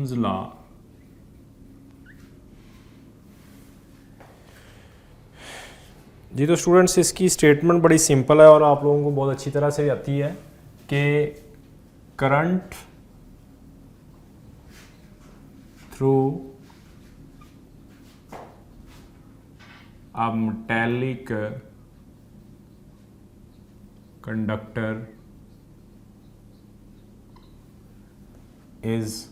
Ohm's law जी। तो students इसकी statement बड़ी सिंपल है और आप लोगों को बहुत अच्छी तरह से आती है कि current through a metallic conductor is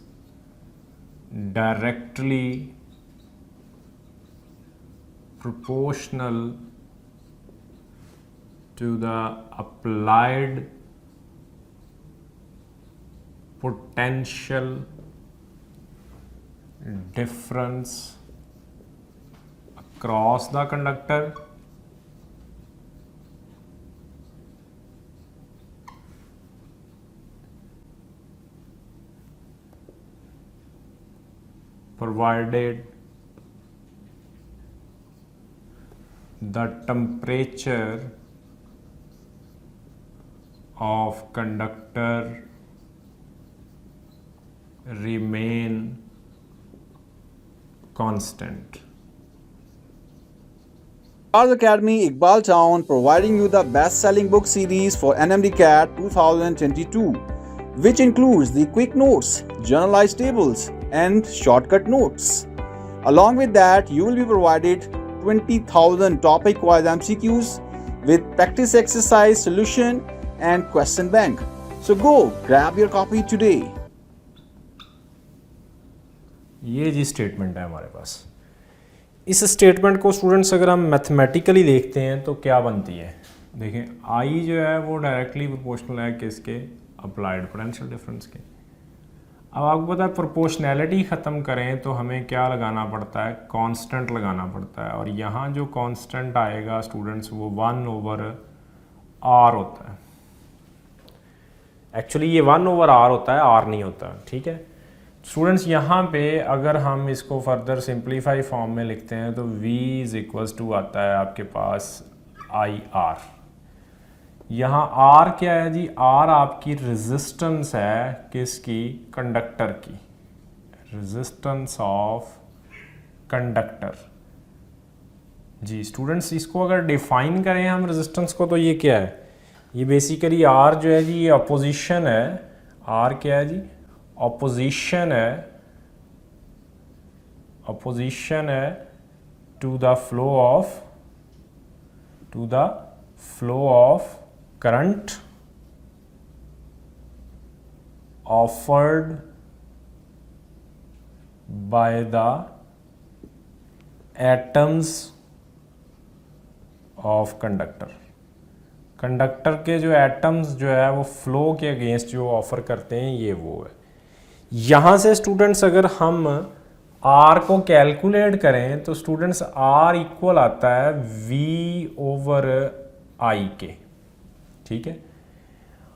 directly proportional to the applied potential difference across the conductor provided the temperature of conductor remain constant. Stars Academy Iqbal Town providing you the best-selling book series for NMDCAT 2022, which includes the quick notes, generalized tables, and shortcut notes. Along with that, you will be provided 20,000 topic-wise MCQs with practice exercise, solution, and question bank. So go grab your copy today. ये जी statement है हमारे पास। इस statement को students अगर हम mathematically देखते हैं तो क्या बनती है, देखें आई जो है वो डायरेक्टली प्रोपोर्शनल है किसके, अप्लाइड पोटेंशियल डिफरेंस के। अब आपको पता है प्रोपोर्शनैलिटी ख़त्म करें तो हमें क्या लगाना पड़ता है, कांस्टेंट लगाना पड़ता है। और यहाँ जो कांस्टेंट आएगा स्टूडेंट्स वो 1/r होता है। एक्चुअली ये 1/r होता है, r नहीं होता, ठीक है स्टूडेंट्स। यहाँ पे अगर हम इसको फर्दर सिंप्लीफाई फॉर्म में लिखते हैं तो v = आता है आपके पास IR। यहाँ R क्या है जी, R आपकी रेजिस्टेंस है किसकी, कंडक्टर की, रेजिस्टेंस ऑफ कंडक्टर जी। स्टूडेंट्स इसको अगर डिफाइन करें हम रेजिस्टेंस को तो ये क्या है, ये बेसिकली R जो है जी ये अपोजिशन है। R क्या है जी, ऑपोजिशन है to the flow of current offered by the atoms of conductor. Conductor के जो एटम्स जो है वो फ्लो के अगेंस्ट जो ऑफर करते हैं ये वो है। यहाँ से स्टूडेंट्स अगर हम R को कैलकुलेट करें तो स्टूडेंट्स R इक्वल आता है V/I के, ठीक है।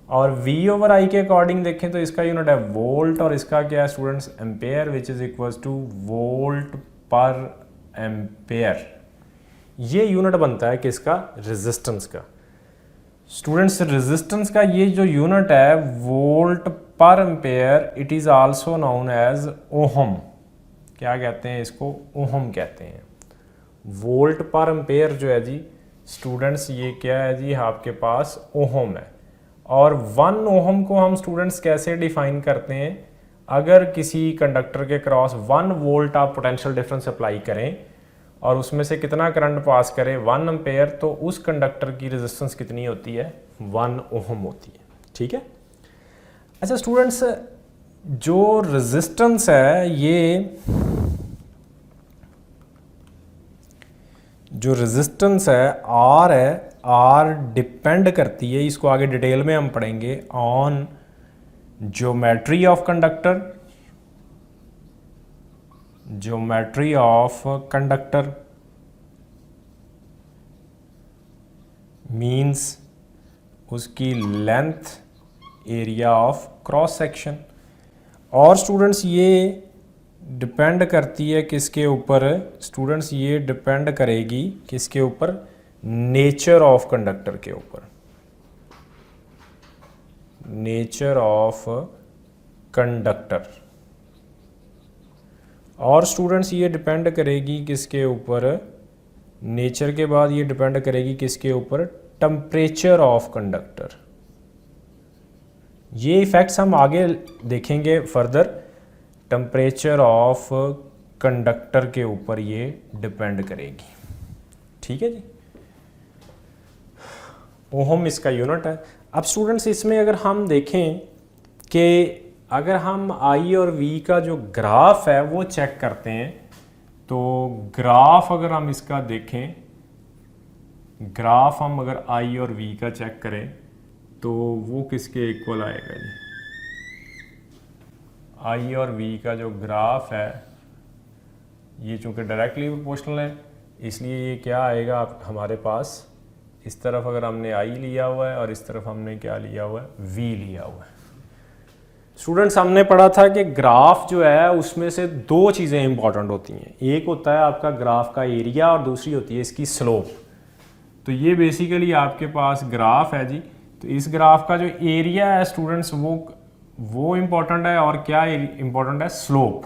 और V/I के अकॉर्डिंग देखें तो इसका यूनिट है वोल्ट और इसका क्या है students, ampere, which is equal two volt per ampere. ये यूनिट बनता है किसका, रेजिस्टेंस का। स्टूडेंट्स रेजिस्टेंस का ये जो यूनिट है volt per ampere, it is also known as ohm. क्या कहते हैं इसको, ओहम कहते हैं। वोल्ट पर एम्पेयर जो है जी स्टूडेंट्स ये क्या है जी आपके पास ओहम है। और 1 ओहम को हम स्टूडेंट्स कैसे डिफाइन करते हैं, अगर किसी कंडक्टर के क्रॉस 1 वोल्ट आप पोटेंशियल डिफरेंस अप्लाई करें और उसमें से कितना करंट पास करें 1 एम्पेयर, तो उस कंडक्टर की रेजिस्टेंस कितनी होती है, 1 ओहम होती है, ठीक है। अच्छा स्टूडेंट्स जो रेजिस्टेंस है ये जो रेजिस्टेंस है R है, R डिपेंड करती है, इसको आगे डिटेल में हम पढ़ेंगे, on geometry of conductor, geometry of conductor means उसकी length, area of cross section. और स्टूडेंट्स ये डिपेंड करती है किसके ऊपर, स्टूडेंट्स ये डिपेंड करेगी किसके ऊपर, नेचर ऑफ कंडक्टर के ऊपर, नेचर ऑफ कंडक्टर। और स्टूडेंट्स ये डिपेंड करेगी किसके ऊपर, नेचर के बाद ये डिपेंड करेगी किसके ऊपर, टेम्परेचर ऑफ कंडक्टर। ये इफ़ेक्ट्स हम आगे देखेंगे फर्दर, टेम्परेचर ऑफ कंडक्टर के ऊपर ये डिपेंड करेगी। ठीक है जी, ओहम इसका यूनिट है। अब स्टूडेंट्स इसमें अगर हम देखें कि अगर हम आई और वी का जो ग्राफ है वो चेक करते हैं, तो ग्राफ अगर हम इसका देखें, ग्राफ हम अगर आई और वी का चेक करें तो वो किसके इक्वल आएगा जी, आई और वी का जो ग्राफ है ये चूँकि डायरेक्टली प्रोपोर्शनल है, इसलिए ये क्या आएगा आप हमारे पास, इस तरफ अगर हमने आई लिया हुआ है और इस तरफ हमने क्या लिया हुआ है, वी लिया हुआ है। स्टूडेंट्स हमने पढ़ा था कि ग्राफ जो है उसमें से दो चीज़ें इंपॉर्टेंट होती हैं, एक होता है आपका ग्राफ का एरिया और दूसरी होती है इसकी स्लोप। तो ये बेसिकली आपके पास ग्राफ है जी, तो इस ग्राफ का जो एरिया है स्टूडेंट्स वो इम्पॉर्टेंट है, और क्या इम्पॉर्टेंट है, स्लोप।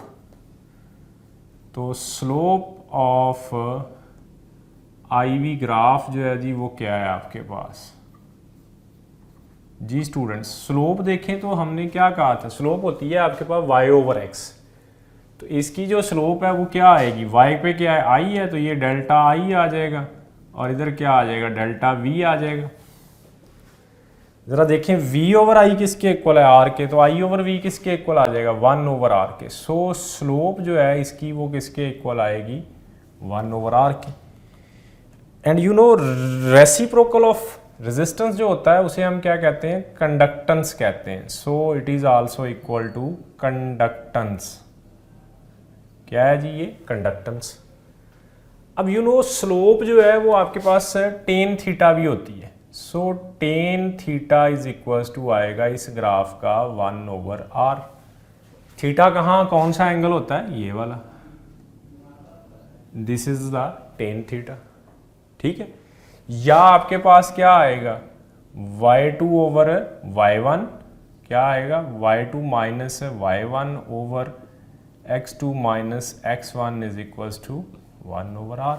तो slope of I V graph जो है जी वो क्या है आपके पास जी स्टूडेंट्स, स्लोप देखें तो हमने क्या कहा था, स्लोप होती है आपके पास y ओवर x। तो इसकी जो स्लोप है वो क्या आएगी, y पे क्या है, i है, तो ये डेल्टा i आ जाएगा, और इधर क्या आ जाएगा, डेल्टा v आ जाएगा। ज़रा देखें v ओवर i किसके इक्वल है, r के, तो i ओवर v किसके इक्वल आ जाएगा, 1 ओवर r के। सो स्लोप जो है इसकी वो किसके इक्वल आएगी, 1 ओवर r के। And you know reciprocal of resistance जो होता है उसे हम क्या कहते हैं, कंडक्टेंस कहते हैं। So it is also equal to conductance. क्या है जी ये, कंडक्टेंस। अब यू नो स्लोप जो है वो आपके पास टेन थीटा भी होती है। So tan theta is equal to आएगा इस ग्राफ का 1 ओवर r। थीटा कहाँ, कौन सा एंगल होता है, ये वाला, this is the tan theta. ठीक है, या आपके पास क्या आएगा, y2 ओवर y1, क्या आएगा, y2 minus y1 over x2 minus x1 is equals to 1 over r।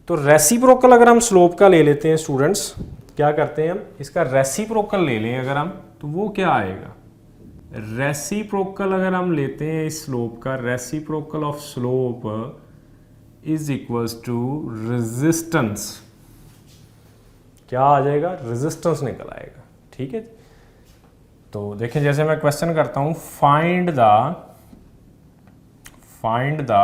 तो रेसिप्रोकल अगर हम स्लोप का ले लेते हैं स्टूडेंट्स, क्या करते हैं हम, इसका रेसिप्रोकल ले लें अगर हम, तो वो क्या आएगा, रेसिप्रोकल अगर हम लेते हैं इस स्लोप का, reciprocal of slope is equals to resistance, क्या आ जाएगा, रेजिस्टेंस निकल आएगा। ठीक है, तो देखें जैसे मैं क्वेश्चन करता हूं, find the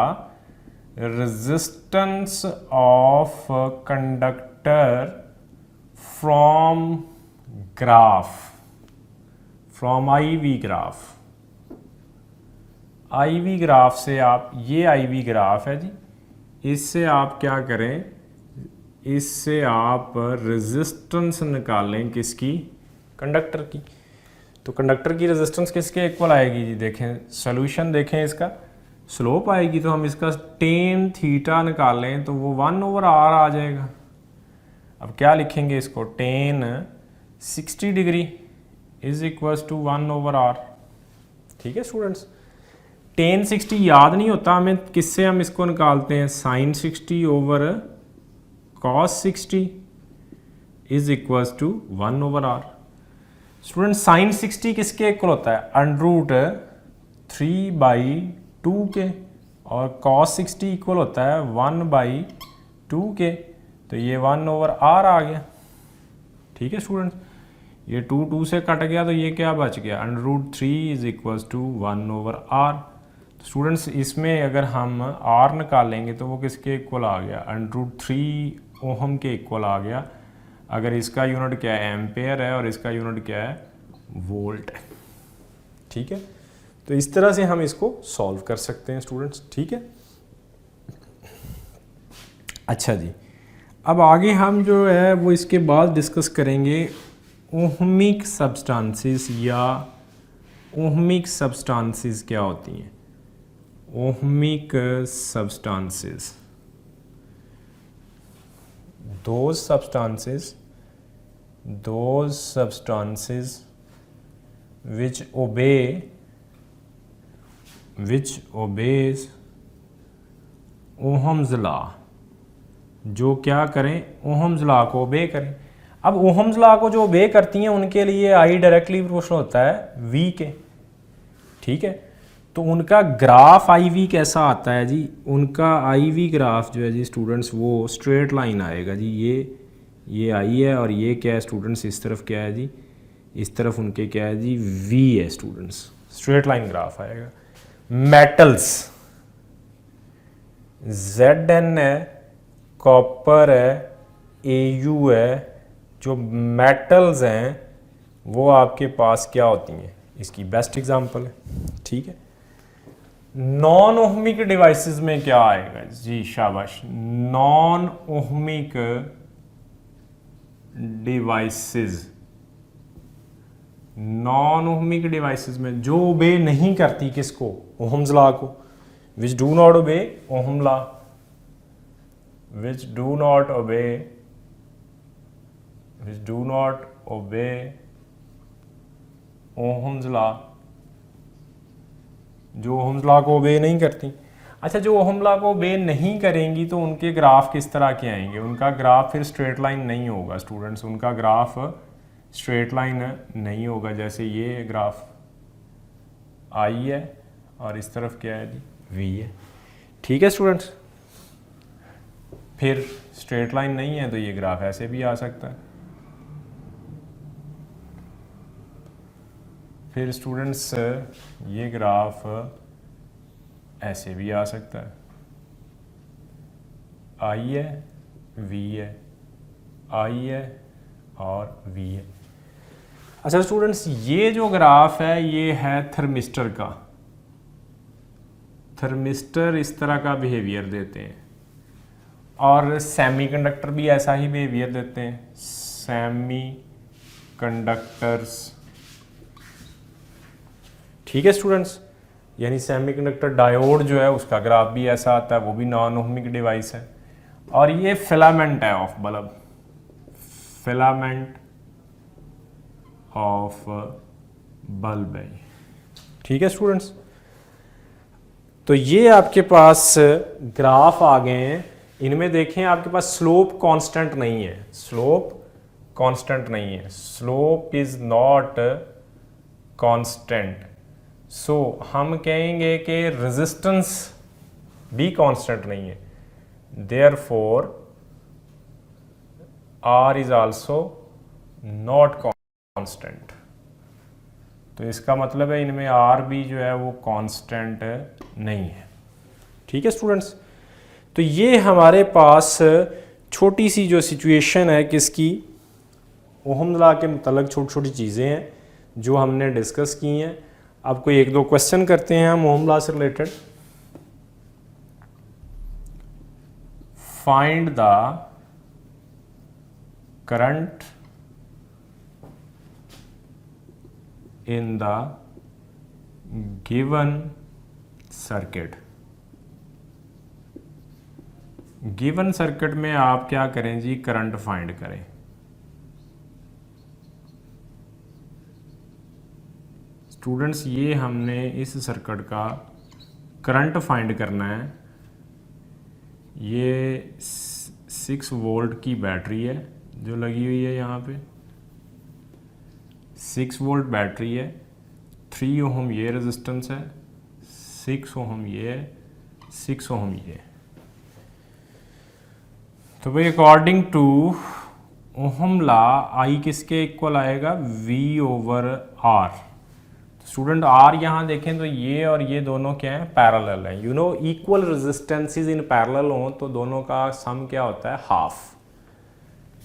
resistance of conductor from graph, from I V graph. I V graph से आप, ये आई वी ग्राफ है जी, इससे आप क्या करें, इससे आप रेजिस्टेंस निकालें किसकी, कंडक्टर की। तो कंडक्टर की रेजिस्टेंस किसके इक्वल आएगी जी, देखें सॉल्यूशन देखें, इसका स्लोप आएगी, तो हम इसका टेन थीटा निकालें तो वो 1 ओवर r आ जाएगा। अब क्या लिखेंगे इसको, tan 60 degree is equal to 1 over r। ठीक है स्टूडेंट्स, टेन 60 याद नहीं होता हमें, किससे हम इसको निकालते हैं, sine 60 over cos 60 is equal to 1 over r। Student sine 60 किसके इक्वल होता है, अंडर रूट 3/2 के, और कॉस 60 इक्वल होता है 1/2 के, तो ये 1 ओवर r आ गया। ठीक है स्टूडेंट्स, ये 2 से कट गया, तो ये क्या बच गया, √3 is equal to 1 over r। Students इसमें अगर हम r निकालेंगे तो वो किसके इक्वल आ गया, √3 ओहम के इक्वल आ गया। अगर इसका यूनिट क्या है, एम्पेयर है, और इसका यूनिट क्या है, वोल्ट है। ठीक है, तो इस तरह से हम इसको सॉल्व कर सकते हैं स्टूडेंट्स। ठीक है, अच्छा जी, अब आगे हम जो है वो इसके बाद डिस्कस करेंगे ओहमिक सब्सटेंसेस, या ओहमिक सब्सटेंसेस क्या होती हैं, ohmic substances, those substances which obey which obeys Ohm's law, जो क्या करें, ओहम्स लॉ को ओबे करें। अब ओहम्स लॉ को जो ओबे करती हैं उनके लिए आई डायरेक्टली प्रोपोर्शनल होता है वी के, ठीक है। तो उनका ग्राफ आई वी कैसा आता है जी, उनका आई वी ग्राफ जो है जी स्टूडेंट्स वो स्ट्रेट लाइन आएगा जी। ये आई है और ये क्या है स्टूडेंट्स, इस तरफ क्या है जी, इस तरफ उनके क्या है जी वी है स्टूडेंट्स, स्ट्रेट लाइन ग्राफ आएगा। मेटल्स Zn है, कॉपर है, Au है, जो मेटल्स हैं वो आपके पास क्या होती हैं, इसकी बेस्ट एग्जांपल है, ठीक है। नॉन ओहमिक डिवाइसेस में क्या आएगा जी, शाबाश, non ohmic devices, non ohmic devices में जो ओबे नहीं करती किसको, ओहम्स लॉ को, which do not obey Ohm law, which do not obey Ohm's law, जो Ohm's law को obey नहीं करती। अच्छा, जो Ohm law को obey नहीं करेंगी तो उनके ग्राफ किस तरह के आएंगे, उनका ग्राफ फिर स्ट्रेट लाइन नहीं होगा स्टूडेंट्स, उनका ग्राफ स्ट्रेट लाइन नहीं होगा। जैसे ये ग्राफ आई है और इस तरफ क्या है जी वी है, ठीक है स्टूडेंट्स। फिर स्ट्रेट लाइन नहीं है तो ये ग्राफ ऐसे भी आ सकता है। फिर स्टूडेंट्स ये ग्राफ ऐसे भी आ सकता है, आई है वी है, आई है और वी है। अच्छा स्टूडेंट्स, ये जो ग्राफ है ये है थर्मिस्टर का, थर्मिस्टर इस तरह का बिहेवियर देते हैं और सेमीकंडक्टर भी ऐसा ही बिहेवियर देते हैं, सेमीकंडक्टर्स, ठीक है स्टूडेंट्स। यानी सेमीकंडक्टर डायोड जो है उसका ग्राफ भी ऐसा आता है, वो भी नॉन ओहमिक डिवाइस है। और ये फिलामेंट है of bulb, filament of bulb है, ठीक है स्टूडेंट्स। तो ये आपके पास ग्राफ आ गए हैं, इनमें देखें आपके पास स्लोप कांस्टेंट नहीं है, स्लोप कांस्टेंट नहीं है, slope is not constant. So हम कहेंगे कि रेजिस्टेंस भी कांस्टेंट नहीं है, therefore R is also not constant. तो इसका मतलब है इनमें आर भी जो है वो कांस्टेंट नहीं है, ठीक है स्टूडेंट्स। तो ये हमारे पास छोटी सी जो सिचुएशन है किसकी, ओहम लॉ के मतलब छोटी छोटी चीज़ें हैं जो हमने डिस्कस की हैं। अब कोई एक दो क्वेश्चन करते हैं हम ओहम लॉ से related. Find the current in the given circuit। Given circuit में आप क्या करें जी, करंट फाइंड करें। स्टूडेंट्स ये हमने इस सर्किट का करंट फाइंड करना है। ये 6 वोल्ट की बैटरी है जो लगी हुई है यहाँ पे, 6 वोल्ट बैटरी है, 3 ओहम ये रेजिस्टेंस है, 6 ओहम ये है, 6 ओहम ये है। तो भाई according to Ohm law I किसके इक्वल आएगा, V over R। Student R यहाँ देखें तो ये और ये दोनों क्या है, पैरेलल है। You know equal resistances in parallel हो तो दोनों का सम क्या होता है, हाफ।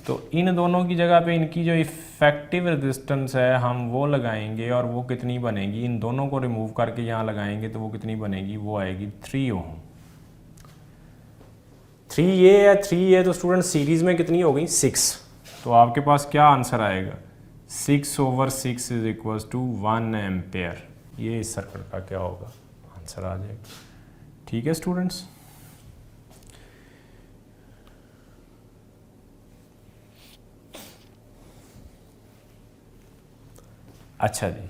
तो इन दोनों की जगह पे इनकी जो इफेक्टिव रेजिस्टेंस है हम वो लगाएंगे और वो कितनी बनेगी, इन दोनों को रिमूव करके यहाँ लगाएंगे तो वो कितनी बनेगी, वो आएगी 3 ओम। 3 ये है, 3 ये, तो स्टूडेंट सीरीज में कितनी हो गई, 6। तो आपके पास क्या आंसर आएगा, 6 over 6 is equal to 1 ampere. ये इस सर्किट का क्या होगा, आंसर आ जाएगा। ठीक है स्टूडेंट्स। अच्छा जी,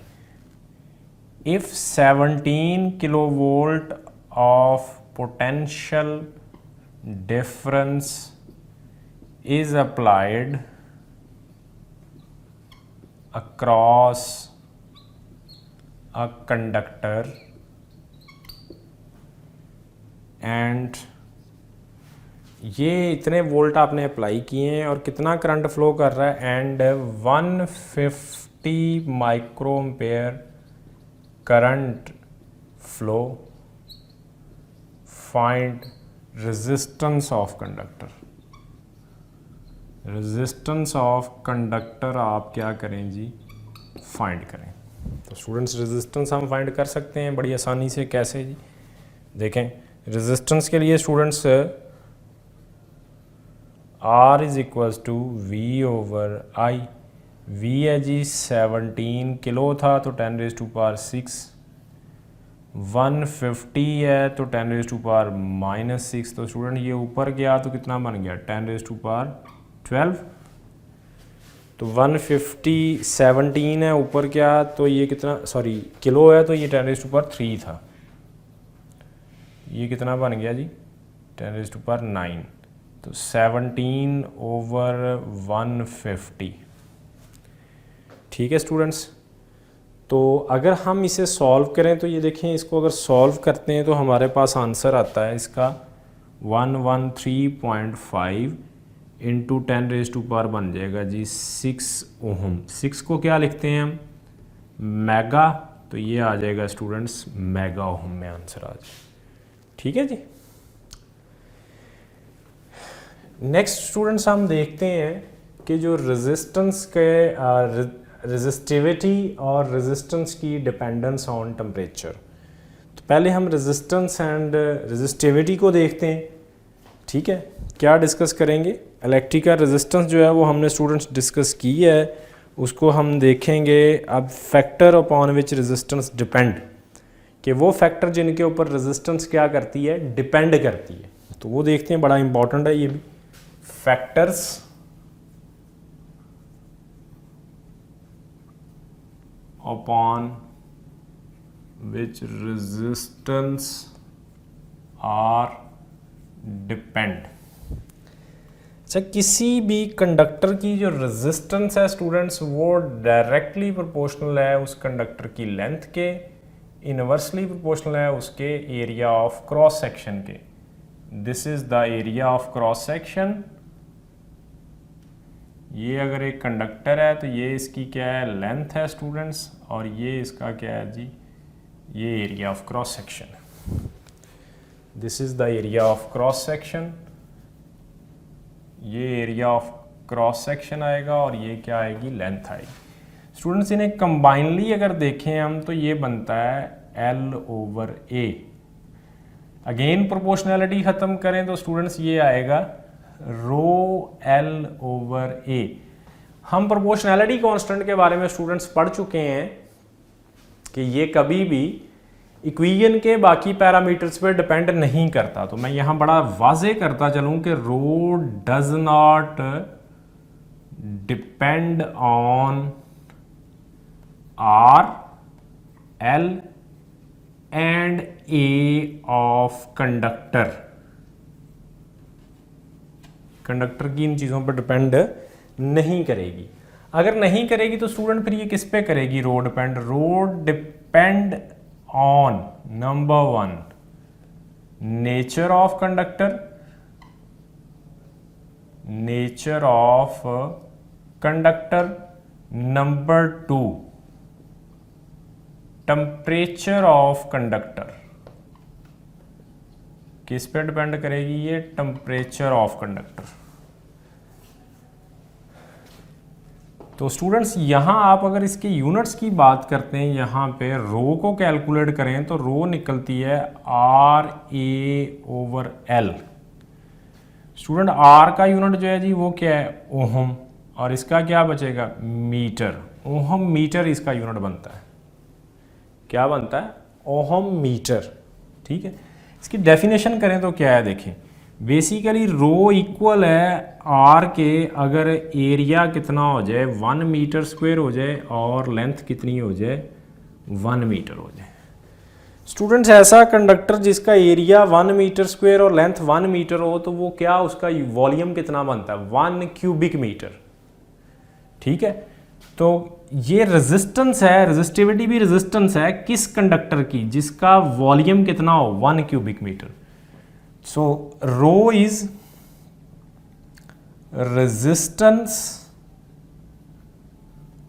if 17 kilovolt of potential difference is applied across a conductor and ये इतने वोल्ट आपने अप्लाई किए हैं और कितना करंट फ्लो कर रहा है and 150 microampere current flow, find resistance of conductor. Resistance of conductor आप क्या करें जी, फाइंड करें। तो स्टूडेंट्स रेजिस्टेंस हम फाइंड कर सकते हैं बड़ी आसानी से। कैसे जी, देखें रेजिस्टेंस के लिए students R is equals to V over I. V है जी 17 किलो था तो 10 रेज़ टू पावर 6, 150 है तो 10 रेज़ टू पावर -6। तो स्टूडेंट ये ऊपर गया तो कितना बन गया 10 रेज़ टू पावर 12। तो 150 17 है ऊपर क्या तो ये कितना सॉरी किलो है तो ये 10 रेज़ टू पावर 3 था। ये कितना बन गया जी 10 रेज़ टू पावर 9। तो 17 ओवर 150। ठीक है स्टूडेंट्स, तो अगर हम इसे सॉल्व करें तो ये देखें, इसको अगर सॉल्व करते हैं तो हमारे पास आंसर आता है इसका 113.5 इंटू 10 रेज़ टू पावर बन जाएगा जी 6 ओहम। 6 को क्या लिखते हैं हम मेगा, तो ये आ जाएगा स्टूडेंट्स मेगा ओहम में आंसर आ जाए। ठीक है जी। नेक्स्ट स्टूडेंट्स हम देखते हैं कि जो रेजिस्टेंस के रेजिस्टिविटी और रेजिस्टेंस की डिपेंडेंस ऑन टेम्परेचर। तो पहले हम रेजिस्टेंस एंड रेजिस्टिविटी को देखते हैं। ठीक है, क्या डिस्कस करेंगे, इलेक्ट्रिक का रेजिस्टेंस जो है वो हमने स्टूडेंट्स डिस्कस की है, उसको हम देखेंगे। अब factor upon which resistance depend, कि वो फैक्टर जिनके ऊपर रेजिस्टेंस क्या करती है डिपेंड करती है, तो वो देखते हैं, बड़ा इंपॉर्टेंट है ये भी। Factors upon which resistance R depend. अच्छा, किसी भी कंडक्टर की जो रेजिस्टेंस है स्टूडेंट्स वो डायरेक्टली प्रोपोर्शनल है उस कंडक्टर की लेंथ के, इनवर्सली प्रोपोर्शनल है उसके एरिया ऑफ क्रॉस सेक्शन के। This is the area of cross section. ये अगर एक कंडक्टर है तो ये इसकी क्या है लेंथ है स्टूडेंट्स, और ये इसका क्या है जी ये एरिया ऑफ क्रॉस सेक्शन है। This is the area of cross section. ये एरिया ऑफ क्रॉस सेक्शन आएगा और ये क्या आएगी लेंथ आएगी। स्टूडेंट्स इन्हें कंबाइनली अगर देखें हम तो ये बनता है L over A। Again proportionality ख़त्म करें तो स्टूडेंट्स ये आएगा रो L ओवर A। हम प्रोपोर्शनैलिटी कांस्टेंट के बारे में स्टूडेंट्स पढ़ चुके हैं कि ये कभी भी इक्वेशन के बाकी पैरामीटर्स पे डिपेंड नहीं करता। तो मैं यहाँ बड़ा वाजे करता चलूँ कि rho does not depend on R, L and A of conductor. Conductor की इन चीज़ों पर डिपेंड नहीं करेगी। अगर नहीं करेगी तो स्टूडेंट फिर ये किस पे करेगी rho depend. Rho depend on number 1 nature of conductor, nature of conductor, number 2 temperature of conductor. किस पे डिपेंड करेगी ये टेम्परेचर ऑफ कंडक्टर। तो स्टूडेंट्स यहाँ आप अगर इसके यूनिट्स की बात करते हैं, यहाँ पे रो को कैलकुलेट करें तो रो निकलती है RA over L। Student R का यूनिट जो है जी वो क्या है ओहम, और इसका क्या बचेगा मीटर। ओहम मीटर इसका यूनिट बनता है। क्या बनता है ओहम मीटर। ठीक है, इसकी डेफिनेशन करें तो क्या है देखें, बेसिकली रो इक्वल है R के अगर एरिया कितना हो जाए 1 मीटर स्क्वायर हो जाए और लेंथ कितनी हो जाए 1 मीटर हो जाए। स्टूडेंट्स, ऐसा कंडक्टर जिसका एरिया 1 मीटर स्क्वायर और लेंथ 1 मीटर हो तो वो क्या, उसका वॉल्यूम कितना बनता है, 1 क्यूबिक मीटर। ठीक है, तो ये रेजिस्टेंस है, रेजिस्टिविटी भी रेजिस्टेंस है किस कंडक्टर की, जिसका वॉल्यूम कितना हो, 1 cubic metre. So rho is resistance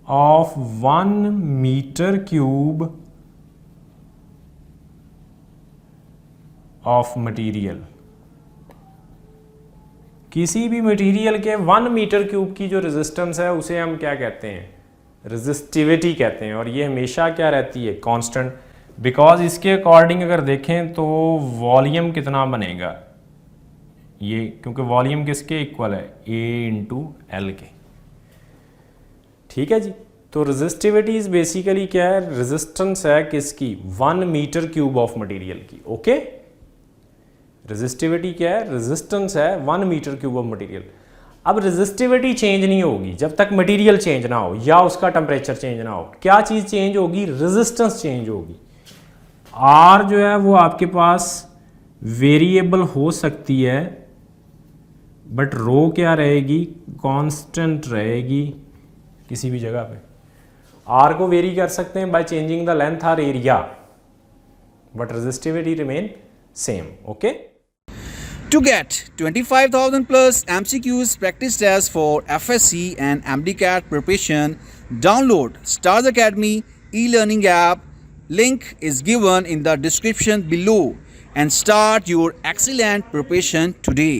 of 1 metre cube of material. किसी भी मटेरियल के 1 मीटर क्यूब की जो रेजिस्टेंस है उसे हम क्या कहते हैं, रेजिस्टिविटी कहते हैं। और ये हमेशा क्या रहती है, कांस्टेंट, बिकॉज इसके अकॉर्डिंग अगर देखें तो वॉल्यूम कितना बनेगा ये, क्योंकि वॉल्यूम किसके इक्वल है, A इंटू एल के। ठीक है जी, तो रेजिस्टिविटी इज बेसिकली क्या है, रेजिस्टेंस है किसकी, 1 मीटर क्यूब ऑफ मटेरियल की। ओके, रेजिस्टिविटी क्या है, रेजिस्टेंस है 1 मीटर क्यूब ऑफ मटेरियल। अब रेजिस्टिविटी चेंज नहीं होगी जब तक मटेरियल चेंज ना हो या उसका टेम्परेचर चेंज ना हो। क्या चीज़ चेंज होगी, रेजिस्टेंस चेंज होगी। आर जो है वो आपके पास वेरिएबल हो सकती है, बट रो क्या रहेगी, कांस्टेंट रहेगी किसी भी जगह पे। आर को वेरी कर सकते हैं बाय चेंजिंग द लेंथ और area, but resistivity remain same. Okay. To get 25,000 plus MCQs practice tests for FSC and MDCAT preparation, download Stars Academy e-learning app. Link is given in the description below and start your excellent preparation today.